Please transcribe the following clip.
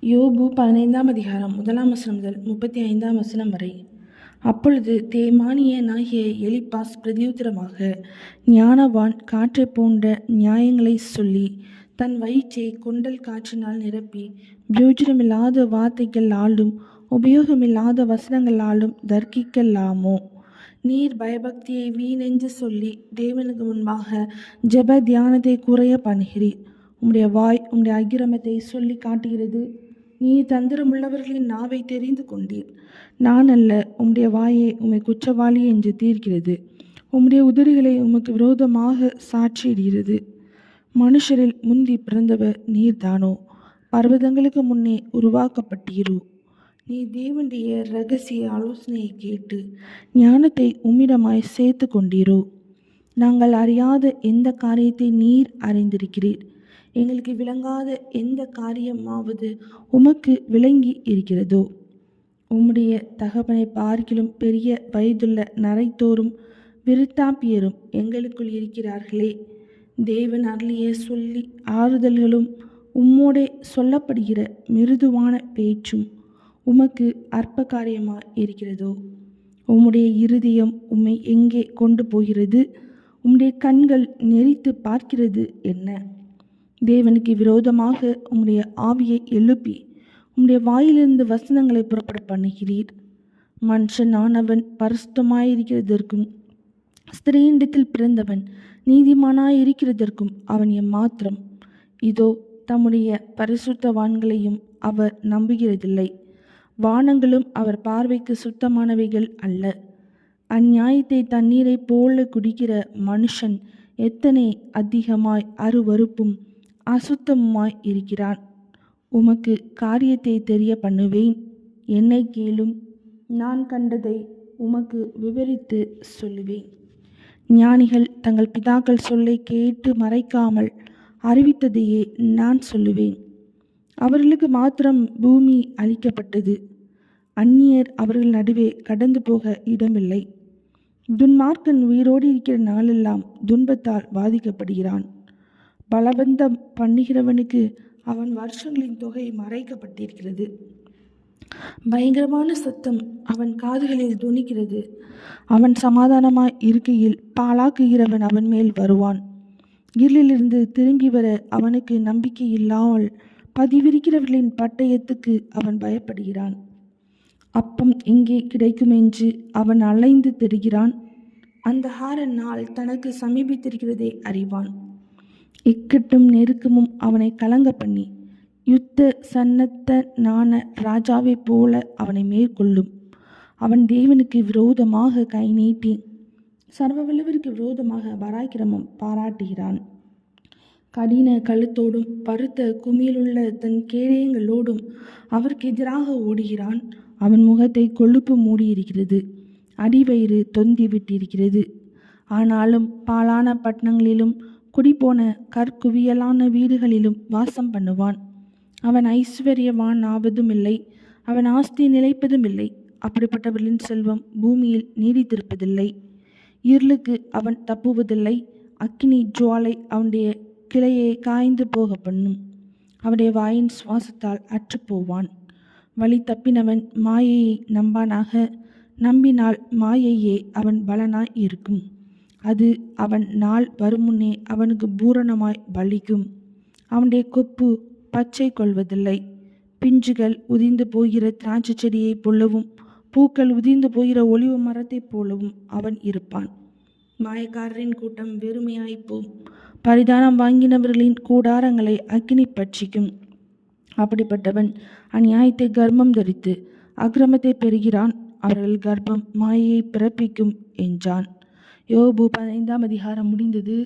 யோபு 15ஆம் அதிகாரம் 1ஆம் வசனம் முதல் 35ஆம் வசனம் வரை. அப்பொழுது தேமானியனாகிய எலிப்பாஸ் பிரதியுத்தரமாக, ஞானவான் காற்றைப் போன்ற நியாயங்களைச் சொல்லி தன் வயிற்றை கொண்டல் காற்றினால் நிரப்பி பிரயோஜனமில்லாத வார்த்தைகளாலும் உபயோகமில்லாத வசனங்களாலும் தர்க்கிக்கலாமோ? நீர் பயபக்தியை வீணென்று சொல்லி தேவனுக்கு முன்பாக ஜெப தியானத்தை குறைய பண்ணுகிறீர். உம்முடைய வாய் உம்முடைய அக்கிரமத்தை சொல்லி காட்டுகிறது. நீர் தந்திரமுள்ளவர்களின் நாவை தெரிந்து கொண்டீர். நான் அல்ல, உம்முடைய வாயை உம்மை குற்றவாளி என்று தீர்க்கிறது. உம்முடைய உதடுகளை உமக்கு விரோதமாக சாட்சியிடுகிறது. மனுஷரில் முந்தி பிறந்தவர் நீர்தானோ? பர்வதங்களுக்கு முன்னே உருவாக்கப்பட்டீரோ? நீ தேவனுடைய இரகசிய ஆலோசனையை கேட்டு ஞானத்தை உம்மிடமாய் சேர்த்து கொண்டீரோ? நாங்கள் அறியாத எந்த காரியத்தை நீர் அறிந்திருக்கிறீர். எங்களுக்கு விளங்காத எந்த காரியமாவது உமக்கு விளங்கி இருக்கிறதோ? உம்முடைய தகப்பனை பார்க்கிலும் பெரிய வயதுள்ள நரைத்தோரும் விருத்தாப்பியரும் எங்களுக்குள் இருக்கிறார்களே. தேவன் அருளிய சொல்லி ஆறுதல்களும் உம்மோடே சொல்லப்படுகிற மிருதுவான பேச்சும் உமக்கு அற்ப காரியமாக இருக்கிறதோ? உம்முடைய இருதயம் உம்மை எங்கே கொண்டு போகிறது? உம்முடைய கண்கள் நெறித்து பார்க்கிறது என்ன? தேவனுக்கு விரோதமாக உம்முடைய ஆவியை எழுப்பி உம்முடைய வாயிலிருந்து வசனங்களை புறப்பட பண்ணுகிறீர். மனுஷனானவன் பரிசுத்தமாயிருக்கிறதற்கும் ஸ்திரீண்டத்தில் பிறந்தவன் நீதிமானாயிருக்கிறதற்கும் அவன் எம்மாத்திரம்? இதோ தம்முடைய பரிசுத்தவான்களையும் அவர் நம்புகிறதில்லை. வானங்களும் அவர் பார்வைக்கு சுத்தமானவைகள் அல்ல. அந்நியாயத்தை தண்ணீரை போல குடிக்கிற மனுஷன் எத்தனை அதிகமாய் அருவருப்பும் அசுத்தமாய் இருக்கிறான். உமக்கு காரியத்தை தெரிய பண்ணுவேன். என்னை கேளும், நான் கண்டதை உமக்கு விவரித்து சொல்லுவேன். ஞானிகள் தங்கள் பிதாக்கள் சொல்லை கேட்டு மறைக்காமல் அறிவித்ததையே நான் சொல்லுவேன். அவர்களுக்கு மாத்திரம் பூமி அளிக்கப்பட்டது. அந்நியர் அவர்கள் நடுவே கடந்து போக இடமில்லை. துன்மார்க்கன் உயிரோடு இருக்கிற நாளெல்லாம் துன்பத்தால் பாதிக்கப்படுகிறான். பலபந்தம் பண்ணுகிறவனுக்கு அவன் வருஷங்களின் தொகை மறைக்கப்பட்டிருக்கிறது. பயங்கரமான சத்தம் அவன் காதுகளில் துணிக்கிறது. அவன் சமாதானமாய் இருக்கையில் பாழாக்குகிறவன் அவன் மேல் வருவான். இருளிலிருந்து திரும்பி வர அவனுக்கு நம்பிக்கை இல்லாமல் பதிவிருக்கிறவர்களின் பட்டயத்துக்கு அவன் பயப்படுகிறான். அப்பம் எங்கே கிடைக்குமென்று அவன் அலைந்து திரிகிறான். அந்த ஹார நாள் தனக்கு சமீபித்திருக்கிறதை அறிவான். இக்கட்டும் நெருக்கமும் அவனை கலங்க பண்ணி யுத்த சன்னத்தனான ராஜாவைப் போல அவனை மேற்கொள்ளும். அவன் தேவனுக்கு விரோதமாக கை நீட்டி சர்வ வல்லவருக்கு விரோதமாக பராக்கிரமம் பாராட்டுகிறான். கடின கழுத்தோடும் பருத்த குமியிலுள்ள தன் கேடயங்களோடும் அவருக்கு எதிராக ஓடுகிறான். அவன் முகத்தை கொழுப்பு மூடியிருக்கிறது, அடிவயிறு தொந்தி விட்டிருக்கிறது. ஆனாலும் பாழான பட்டணங்களிலும் குடிபோன கற்குவியலான வீடுகளிலும் வாசம் பண்ணுவான். அவன் ஐஸ்வர்யவான் ஆவதும் இல்லை, அவன் ஆஸ்தி நிலைப்பதும் இல்லை. அப்படிப்பட்டவர்களின் செல்வம் பூமியில் நீடித்திருப்பதில்லை. இருளுக்கு அவன் தப்புவதில்லை. அக்கினி ஜுவாலை அவனுடைய கிளையை காய்ந்து போக பண்ணும். அவனுடைய வாயின் சுவாசத்தால் அற்றுப்போவான். வழி தப்பினவன் மாயையை நம்பானாக. நம்பினால் மாயையே அவன் பலனாய் இருக்கும். அது அவன் நாள் வருமுன்னே அவனுக்கு பூரணமாய் பலிக்கும். அவனுடைய கொப்பு பச்சை கொள்வதில்லை. பிஞ்சுகள் உதிர்ந்து போகிற திராட்சை செடியைப் போலவும் பூக்கள் உதிர்ந்து போகிற ஒலிவ மரத்தைப் போலவும் அவன் இருப்பான். மாயக்காரரின் கூட்டம் வெறுமையாய்ப்போம். பரிதானம் வாங்கினவர்களின் கூடாரங்களை அக்கினி பட்சிக்கும். அப்படிப்பட்டவன் அநியாயத்தை கர்ப்பம் தரித்து அக்கிரமத்தை பெறுகிறான். அவர்கள் கர்ப்பம் மாயையை பிறப்பிக்கும் என்றான். யோபு 15ஆம் அதிகாரம் முடிந்தது.